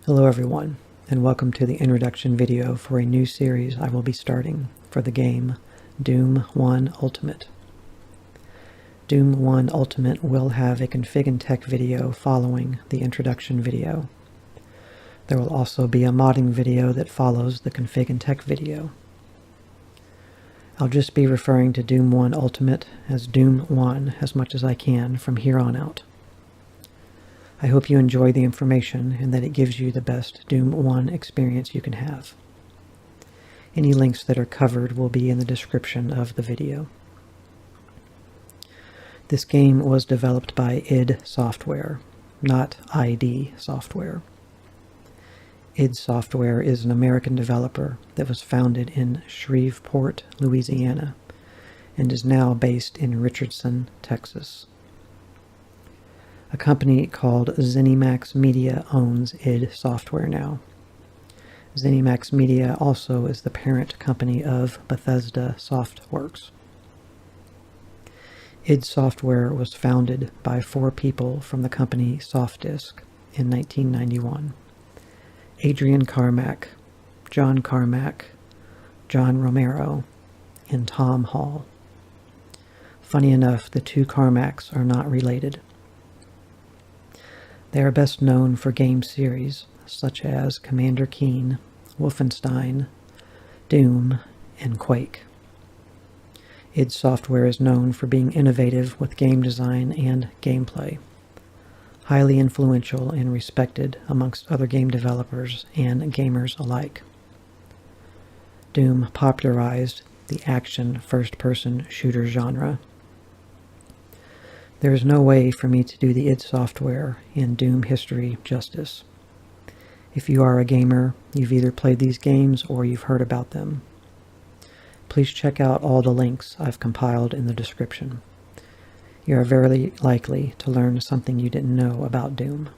Hello everyone, and welcome to the introduction video for a new series I will be starting for the game Doom 1 Ultimate. Doom 1 Ultimate will have a config and tech video following the introduction video. There will also be a modding video that follows the config and tech video. I'll just be referring to Doom 1 Ultimate as Doom 1 as much as I can from here on out. I hope you enjoy the information and that it gives you the best Doom 1 experience you can have. Any links that are covered will be in the description of the video. This game was developed by id Software, not ID Software. id Software is an American developer that was founded in Shreveport, Louisiana, and is now based in Richardson, Texas. A company called ZeniMax Media owns id Software now. ZeniMax Media also is the parent company of Bethesda Softworks. id Software was founded by 4 people from the company Softdisk in 1991. Adrian Carmack, John Carmack, John Romero, and Tom Hall. Funny enough, the 2 Carmacks are not related. They are best known for game series such as Commander Keen, Wolfenstein, Doom, and Quake. id Software is known for being innovative with game design and gameplay, highly influential and respected amongst other game developers and gamers alike. Doom popularized the action first-person shooter genre. There is no way for me to do the id Software and Doom history justice. If you are a gamer, you've either played these games or you've heard about them. Please check out all the links I've compiled in the description. You are very likely to learn something you didn't know about Doom.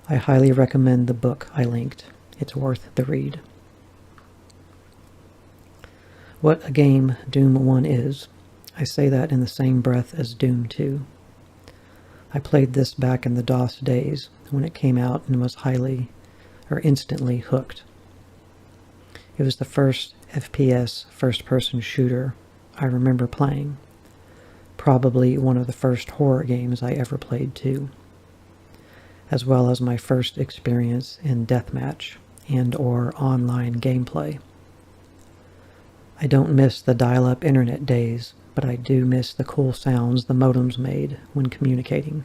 I highly recommend the book I linked. It's worth the read. What a game Doom 1 is, I say that in the same breath as Doom 2. I played this back in the DOS days when it came out and was instantly hooked. It was the first FPS first-person shooter I remember playing. Probably one of the first horror games I ever played too, as well as my first experience in deathmatch and/or online gameplay. I don't miss the dial-up internet days, but I do miss the cool sounds the modems made when communicating.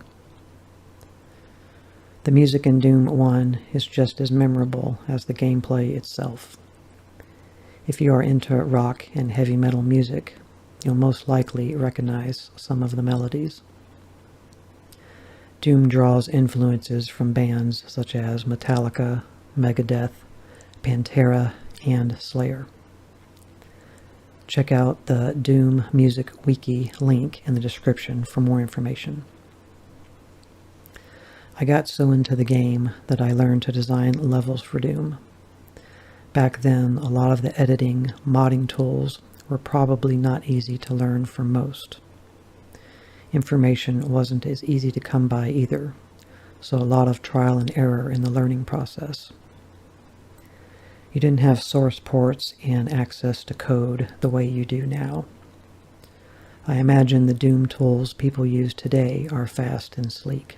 The music in Doom 1 is just as memorable as the gameplay itself. If you are into rock and heavy metal music, you'll most likely recognize some of the melodies. Doom draws influences from bands such as Metallica, Megadeth, Pantera, and Slayer. Check out the Doom Music Wiki link in the description for more information. I got so into the game that I learned to design levels for Doom. Back then, a lot of the editing, modding tools were probably not easy to learn for most. Information wasn't as easy to come by either, so a lot of trial and error in the learning process. You didn't have source ports and access to code the way you do now. I imagine the Doom tools people use today are fast and sleek.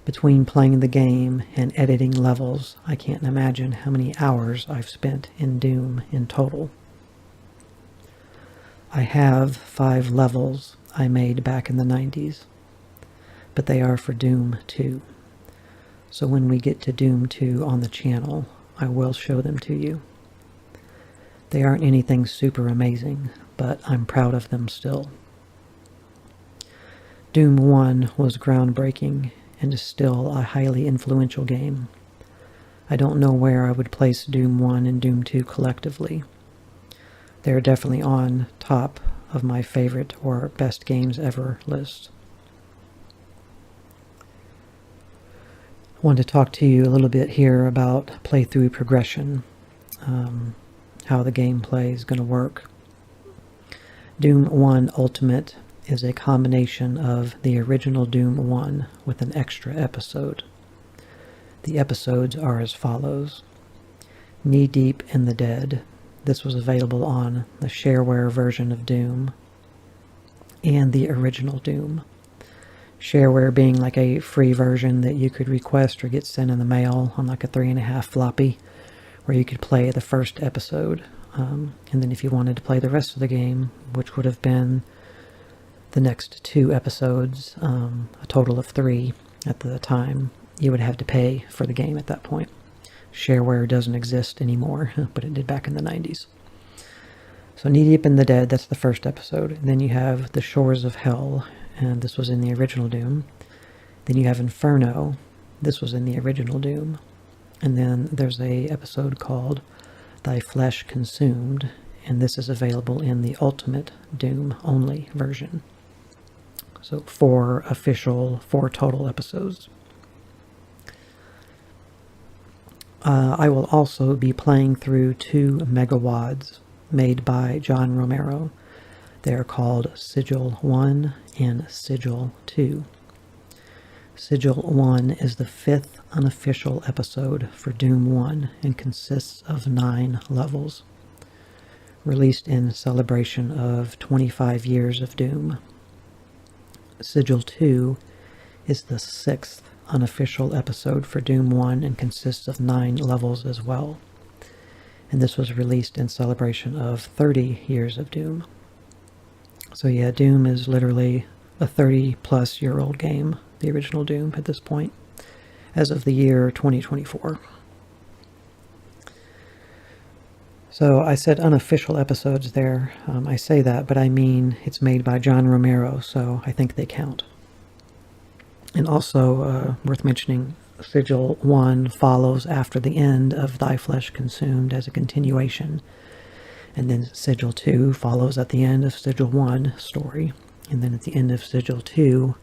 Between playing the game and editing levels, I can't imagine how many hours I've spent in Doom in total. I have 5 levels I made back in the 90s, but they are for Doom 2. So when we get to Doom 2 on the channel, I will show them to you. They aren't anything super amazing, but I'm proud of them still. Doom 1 was groundbreaking and is still a highly influential game. I don't know where I would place Doom 1 and Doom 2 collectively. They're definitely on top of my favorite or best games ever list. I want to talk to you a little bit here about playthrough progression, how the gameplay is going to work. Doom 1 Ultimate is a combination of the original Doom 1 with an extra episode. The episodes are as follows. Knee Deep in the Dead. This was available on the shareware version of Doom and the original Doom. Shareware being like a free version that you could request or get sent in the mail on like a 3.5 floppy, where you could play the first episode. And then if you wanted to play the rest of the game, which would have been the next 2 episodes, a total of 3 at the time, you would have to pay for the game at that point. Shareware doesn't exist anymore, but it did back in the 90s. So Knee Deep in the Dead, that's the first episode. And then you have The Shores of Hell, and this was in the original Doom. Then you have Inferno. This was in the original Doom. And then there's a episode called Thy Flesh Consumed, and this is available in the Ultimate Doom only version. So 4 total episodes. I will also be playing through 2 megawads made by John Romero. They are called Sigil 1 and Sigil 2. Sigil 1 is the 5th unofficial episode for Doom 1 and consists of 9 levels, released in celebration of 25 years of Doom. Sigil 2 is the 6th unofficial episode for Doom 1 and consists of 9 levels as well. And this was released in celebration of 30 years of Doom. So yeah, Doom is literally a 30-plus year old game, the original Doom at this point, as of the year 2024. So I said unofficial episodes there. I say that, but I mean it's made by John Romero, so I think they count. And also, worth mentioning, Sigil 1 follows after the end of Thy Flesh Consumed as a continuation. And then Sigil 2 follows at the end of Sigil 1 story. And then at the end of Sigil 2,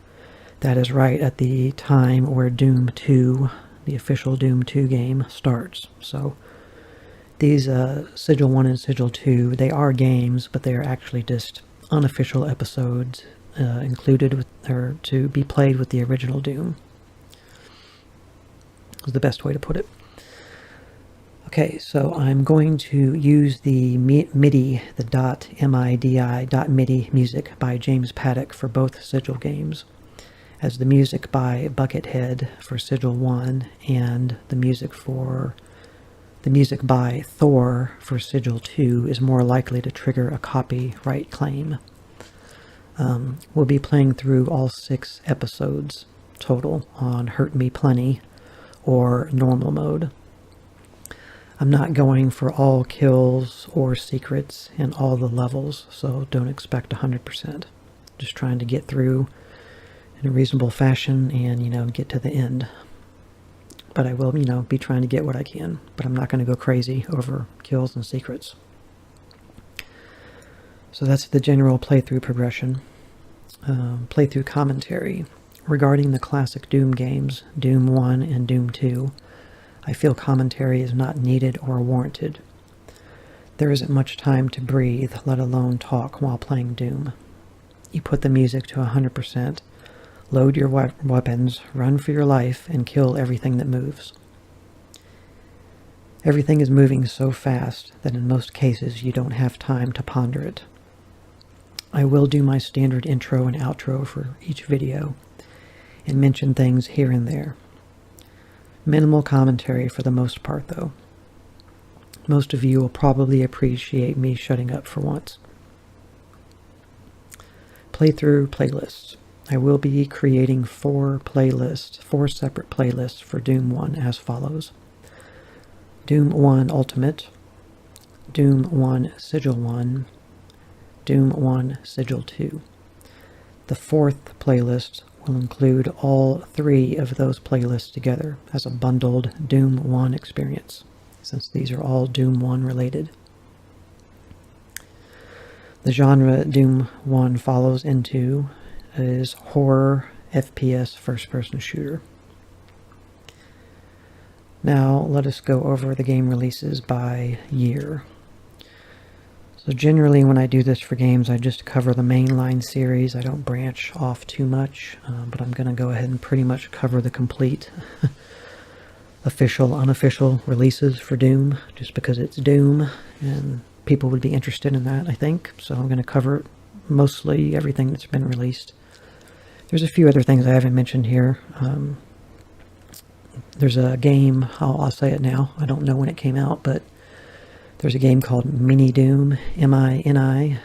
that is right at the time where Doom 2, the official Doom 2 game, starts. So these Sigil 1 and Sigil 2, they are games, but they are actually just unofficial episodes included with, or to be played with the original Doom. Is the best way to put it. Okay, so I'm going to use the MIDI, the .midi music by James Paddock for both Sigil games, as the music by Buckethead for Sigil 1 and the music by Thor for Sigil 2 is more likely to trigger a copyright claim. We'll be playing through all 6 episodes total on Hurt Me Plenty or normal mode. I'm not going for all kills or secrets in all the levels, so don't expect 100%. Just trying to get through in a reasonable fashion and, get to the end. But I will, be trying to get what I can. But I'm not going to go crazy over kills and secrets. So that's the general playthrough progression. Playthrough commentary. Regarding the classic Doom games, Doom 1 and Doom 2, I feel commentary is not needed or warranted. There isn't much time to breathe, let alone talk while playing Doom. You put the music to 100%, load your weapons, run for your life, and kill everything that moves. Everything is moving so fast that in most cases you don't have time to ponder it. I will do my standard intro and outro for each video, and mention things here and there. Minimal commentary for the most part, though. Most of you will probably appreciate me shutting up for once. Playthrough playlists. I will be creating 4 separate playlists for Doom 1 as follows. Doom 1 Ultimate, Doom 1 Sigil 1, Doom 1 Sigil 2. The 4th playlist will include all 3 of those playlists together as a bundled Doom 1 experience, since these are all Doom 1 related. The genre Doom 1 follows into is horror, FPS, first-person shooter. Now let us go over the game releases by year. So generally when I do this for games, I just cover the mainline series. I don't branch off too much, but I'm going to go ahead and pretty much cover the complete official, unofficial releases for Doom, just because it's Doom, and people would be interested in that, I think. So I'm going to cover mostly everything that's been released. There's a few other things I haven't mentioned here. There's a game, I'll say it now, I don't know when it came out, but there's a game called Mini Doom, M-I-N-I,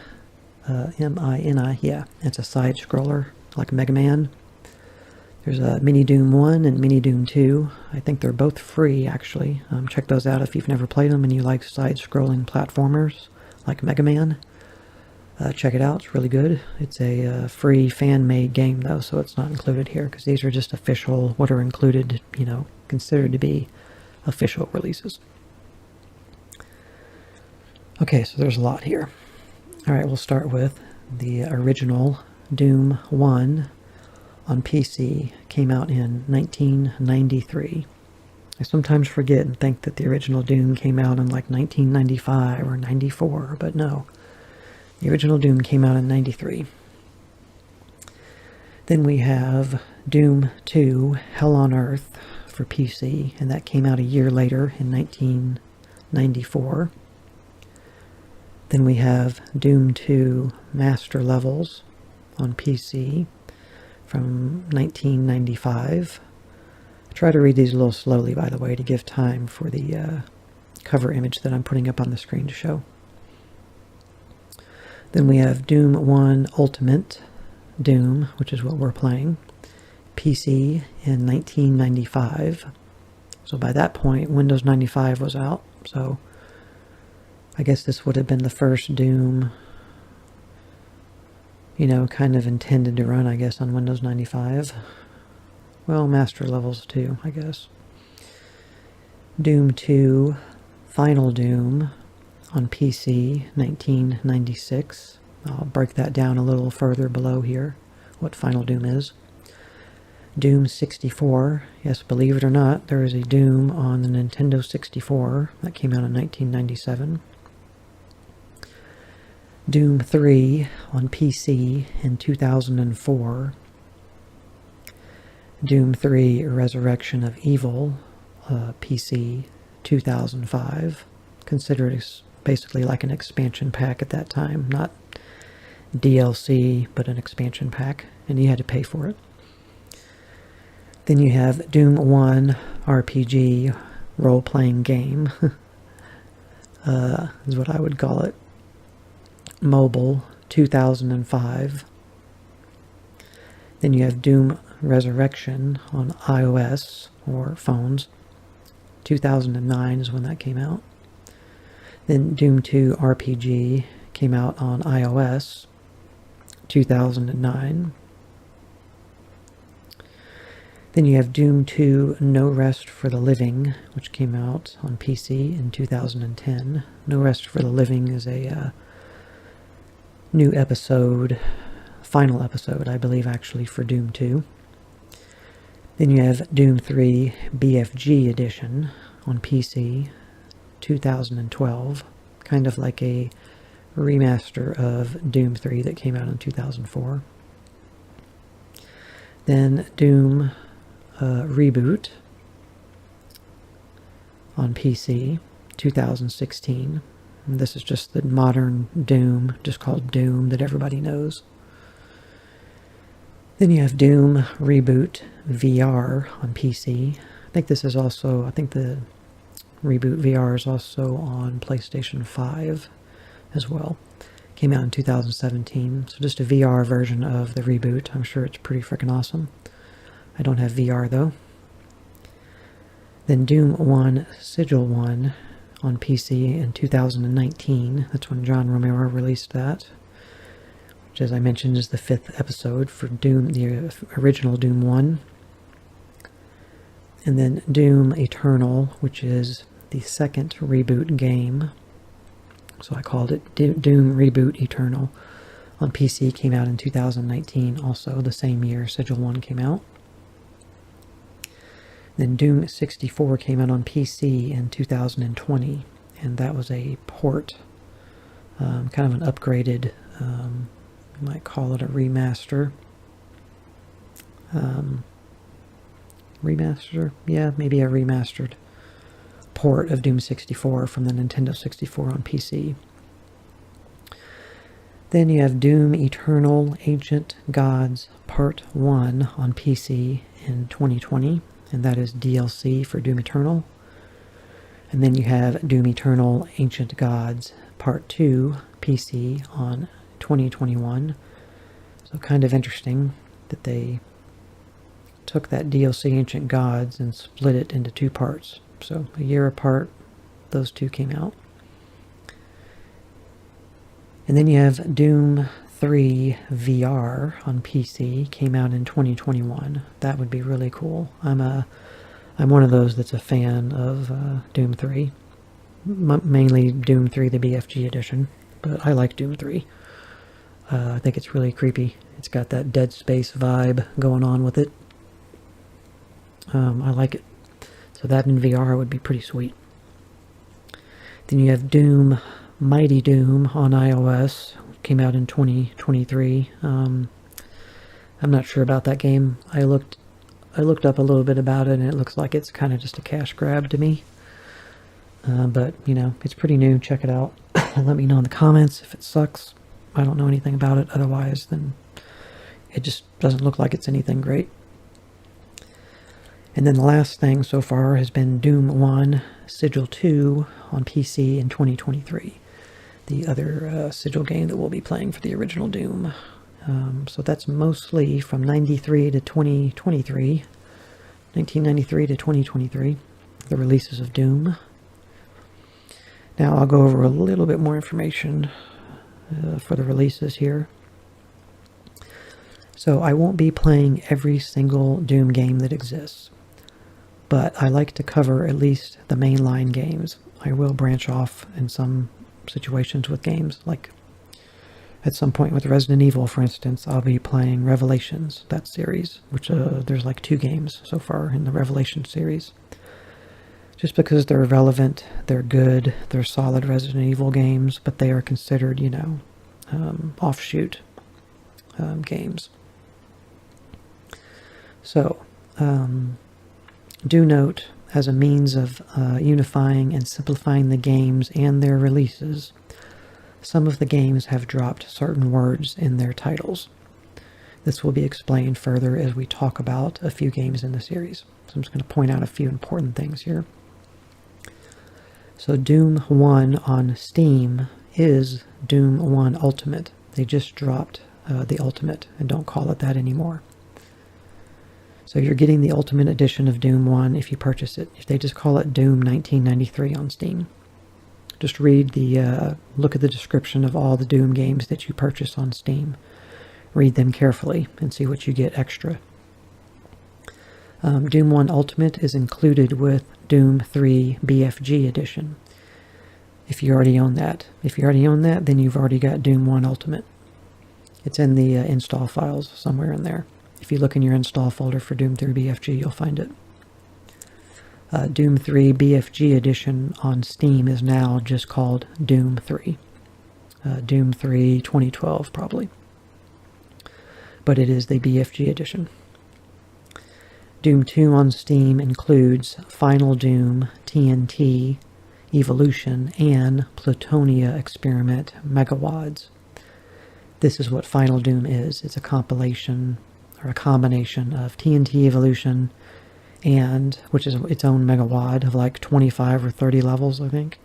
yeah. It's a side-scroller, like Mega Man. There's a Mini Doom 1 and Mini Doom 2. I think they're both free, actually. Check those out if you've never played them and you like side-scrolling platformers, like Mega Man. Check it out, it's really good. It's a free fan-made game, though, so it's not included here, because these are just official, what are included, you know, considered to be official releases. Okay, so there's a lot here. Alright, we'll start with the original Doom 1 on PC. Came out in 1993. I sometimes forget and think that the original Doom came out in like 1995 or 94, but no. The original Doom came out in 93. Then we have Doom 2, Hell on Earth for PC, and that came out a year later in 1994. Then we have Doom 2, Master Levels on PC from 1995. I try to read these a little slowly, by the way, to give time for the cover image that I'm putting up on the screen to show. Then we have Doom 1 Ultimate Doom, which is what we're playing, PC in 1995. So by that point, Windows 95 was out, so I guess this would have been the first Doom, you know, kind of intended to run, I guess, on Windows 95. Well, Master Levels too, I guess. Doom 2 Final Doom on PC, 1996. I'll break that down a little further below here, what Final Doom is. Doom 64. Yes, believe it or not, there is a Doom on the Nintendo 64 that came out in 1997. Doom 3 on PC in 2004. Doom 3 Resurrection of Evil, PC, 2005. Considered basically like an expansion pack at that time, not DLC, but an expansion pack, and you had to pay for it. Then you have Doom 1 RPG role-playing game, is what I would call it. Mobile, 2005. Then you have Doom Resurrection on iOS or phones. 2009 is when that came out. Then Doom 2 RPG came out on iOS, 2009. Then you have Doom 2 No Rest for the Living, which came out on PC in 2010. No Rest for the Living is a new episode, final episode, I believe, actually, for Doom 2. Then you have Doom 3 BFG Edition on PC, 2012, kind of like a remaster of Doom 3 that came out in 2004. Then Doom Reboot on PC, 2016. And this is just the modern Doom, just called Doom, that everybody knows. Then you have Doom Reboot VR on PC. I think this is also, I think the Reboot VR is also on PlayStation 5 as well. Came out in 2017, so just a VR version of the Reboot. I'm sure it's pretty freaking awesome. I don't have VR though. Then Doom 1 Sigil 1 on PC in 2019. That's when John Romero released that, which, as I mentioned, is the 5th episode for Doom, the original Doom 1. And then Doom Eternal, which is the second reboot game. So I called it Doom Reboot Eternal. On PC, came out in 2019, also the same year Sigil 1 came out. Then Doom 64 came out on PC in 2020, and that was a port, kind of an upgraded, you might call it a remaster. remaster? Yeah, maybe a remastered port of Doom 64 from the Nintendo 64 on PC. Then you have Doom Eternal Ancient Gods Part 1 on PC in 2020, and that is DLC for Doom Eternal. And then you have Doom Eternal Ancient Gods Part 2 PC on 2021. So kind of interesting that they took that DLC Ancient Gods and split it into two parts. So a year apart, those two came out. And then you have Doom 3 VR on PC, came out in 2021. That would be really cool. I'm one of those that's a fan of Doom 3. Mainly Doom 3, the BFG Edition. But I like Doom 3. I think it's really creepy. It's got that Dead Space vibe going on with it. I like it. So that in VR would be pretty sweet. Then you have Doom, Mighty Doom on iOS. Came out in 2023. I'm not sure about that game. I looked up a little bit about it, and it looks like it's kind of just a cash grab to me. But, you know, it's pretty new. Check it out. Let me know in the comments if it sucks. I don't know anything about it. Otherwise, then it just doesn't look like it's anything great. And then the last thing so far has been Doom 1 Sigil 2 on PC in 2023. The other Sigil game that we'll be playing for the original Doom. So that's mostly from 93 to 2023. 1993 to 2023. The releases of Doom. Now I'll go over a little bit more information for the releases here. So I won't be playing every single Doom game that exists, but I like to cover at least the mainline games. I will branch off in some situations with games, like at some point with Resident Evil, for instance, I'll be playing Revelations, that series, which there's like 2 games so far in the Revelation series. Just because they're relevant, they're good, they're solid Resident Evil games, but they are considered, you know, offshoot games. So, do note, as a means of unifying and simplifying the games and their releases, some of the games have dropped certain words in their titles. This will be explained further as we talk about a few games in the series. So I'm just going to point out a few important things here. So Doom 1 on Steam is Doom 1 Ultimate. They just dropped the Ultimate and don't call it that anymore. So you're getting the Ultimate Edition of Doom 1 if you purchase it. If they just call it Doom 1993 on Steam. Just read look at the description of all the Doom games that you purchase on Steam. Read them carefully and see what you get extra. Doom 1 Ultimate is included with Doom 3 BFG Edition. If you already own that. If you already own that, then you've already got Doom 1 Ultimate. It's in the install files somewhere in there. If you look in your install folder for Doom 3 BFG, you'll find it. Doom 3 BFG Edition on Steam is now just called Doom 3. Doom 3 2012, probably. But it is the BFG Edition. Doom 2 on Steam includes Final Doom, TNT, Evolution, and Plutonia Experiment Megawads. This is what Final Doom is. It's a compilation or a combination of TNT Evolution and, which is its own megawad of like 25 or 30 levels, I think.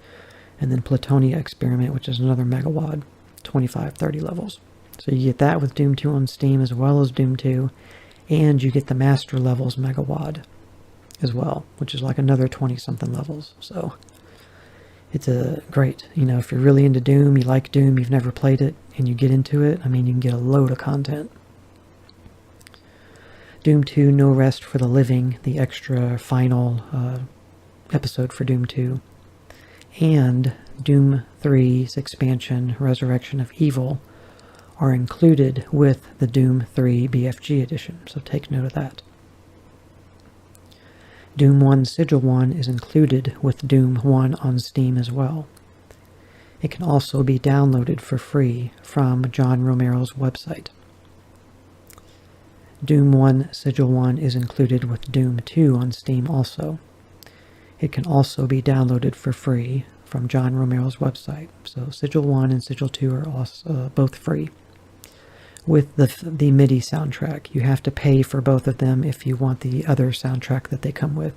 And then Plutonia Experiment, which is another megawad, 25, 30 levels. So you get that with Doom 2 on Steam as well as Doom 2. And you get the Master Levels megawad as well, which is like another 20-something levels. So it's a great, you know, if you're really into Doom, you like Doom, you've never played it, and you get into it, I mean, you can get a load of content. Doom 2 No Rest for the Living, the extra final episode for Doom 2, and Doom 3's expansion, Resurrection of Evil, are included with the Doom 3 BFG Edition, so take note of that. Doom 1 Sigil 1 is included with Doom 1 on Steam as well. It can also be downloaded for free from John Romero's website. Doom 1 Sigil 1 is included with Doom 2 on Steam also. It can also be downloaded for free from John Romero's website. So Sigil 1 and Sigil 2 are also, both free. With the MIDI soundtrack, you have to pay for both of them if you want the other soundtrack that they come with,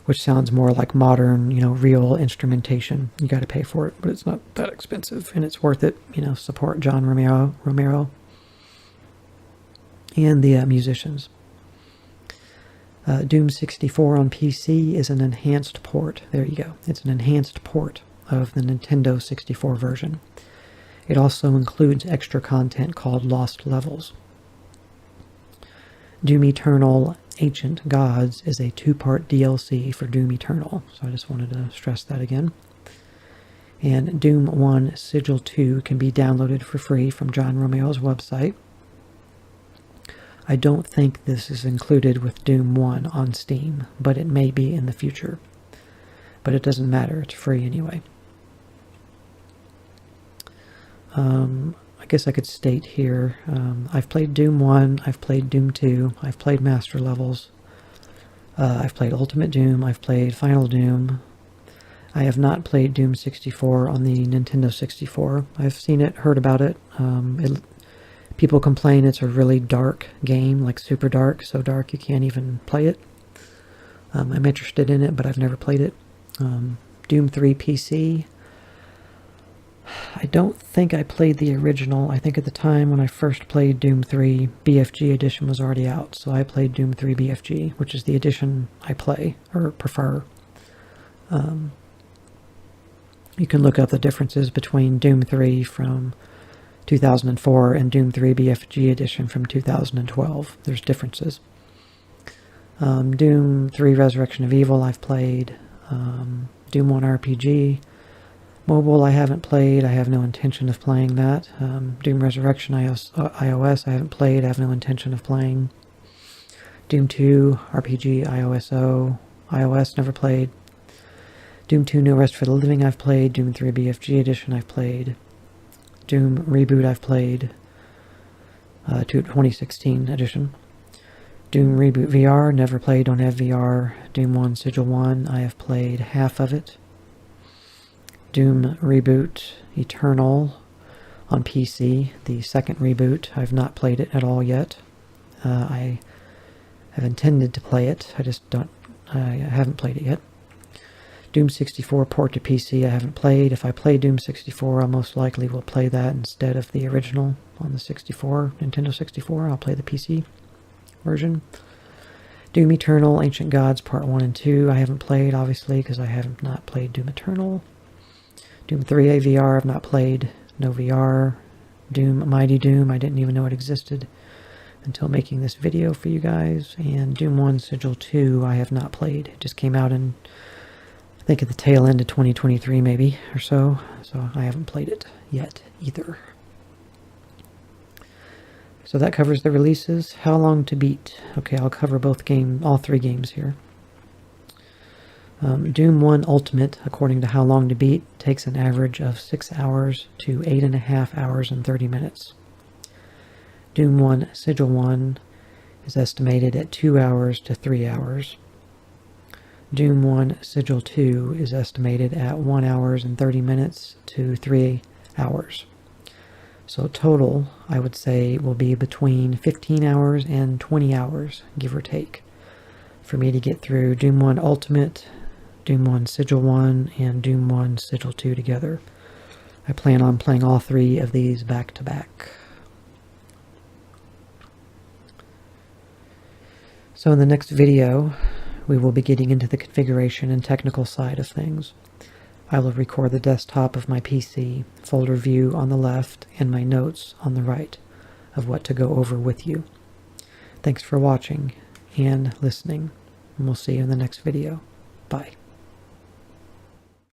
which sounds more like modern, real instrumentation. You got to pay for it, but it's not that expensive, and it's worth it. Support John Romero and the musicians. Doom 64 on PC is an enhanced port. There you go. It's an enhanced port of the Nintendo 64 version. It also includes extra content called Lost Levels. Doom Eternal Ancient Gods is a 2-part DLC for Doom Eternal, so I just wanted to stress that again. And Doom 1 Sigil 2 can be downloaded for free from John Romero's website. I don't think this is included with Doom 1 on Steam, but it may be in the future. But it doesn't matter, it's free anyway. I guess I could state here, I've played Doom 1, I've played Doom 2, I've played Master Levels, I've played Ultimate Doom, I've played Final Doom. I have not played Doom 64 on the Nintendo 64. I've seen it, heard about it. People complain it's a really dark game, like super dark, so dark you can't even play it. I'm interested in it, but I've never played it. Doom 3 PC. I don't think I played the original. I think at the time when I first played Doom 3, BFG Edition was already out, so I played Doom 3 BFG, which is the edition I play, or prefer. You can look up the differences between Doom 3 from 2004 and Doom 3 BFG Edition from 2012. There's differences. Doom 3 Resurrection of Evil I've played. Doom 1 RPG. Mobile I haven't played. I have no intention of playing that. Doom Resurrection iOS I haven't played. I have no intention of playing. Doom 2 RPG iOS never played. Doom 2 No Rest for the Living I've played. Doom 3 BFG Edition I've played. Doom Reboot I've played. 2016 edition. Doom Reboot VR, never played, don't have VR. Doom 1 Sigil 1, I have played half of it. Doom Reboot Eternal on PC, the second reboot. I've not played it at all yet. I have intended to play it, I haven't played it yet. Doom 64 port to PC I haven't played. If I play Doom 64, I most likely will play that instead of the original on the 64, Nintendo 64. I'll play the PC version. Doom Eternal Ancient Gods Part 1 and 2 I haven't played, obviously, because I have not played Doom Eternal. Doom 3A VR I've not played, no VR. Doom Mighty Doom I didn't even know it existed until making this video for you guys. And Doom 1 Sigil 2 I have not played. It just came out in, I think, at the tail end of 2023 maybe, or so I haven't played it yet either. So that covers the releases. How long to beat? Okay, I'll cover all three games here. Doom 1 Ultimate, according to How Long to Beat, takes an average of 6 hours to 8.5 hours and 30 minutes. Doom 1 Sigil 1 is estimated at 2 hours to 3 hours. Doom 1 Sigil 2 is estimated at 1 hour and 30 minutes to 3 hours. So total, I would say, will be between 15 hours and 20 hours, give or take, for me to get through Doom 1 Ultimate, Doom 1 Sigil 1, and Doom 1 Sigil 2 together. I plan on playing all three of these back to back. So in the next video, we will be getting into the configuration and technical side of things. I will record the desktop of my PC, folder view on the left, and my notes on the right of what to go over with you. Thanks for watching and listening, and we'll see you in the next video. Bye.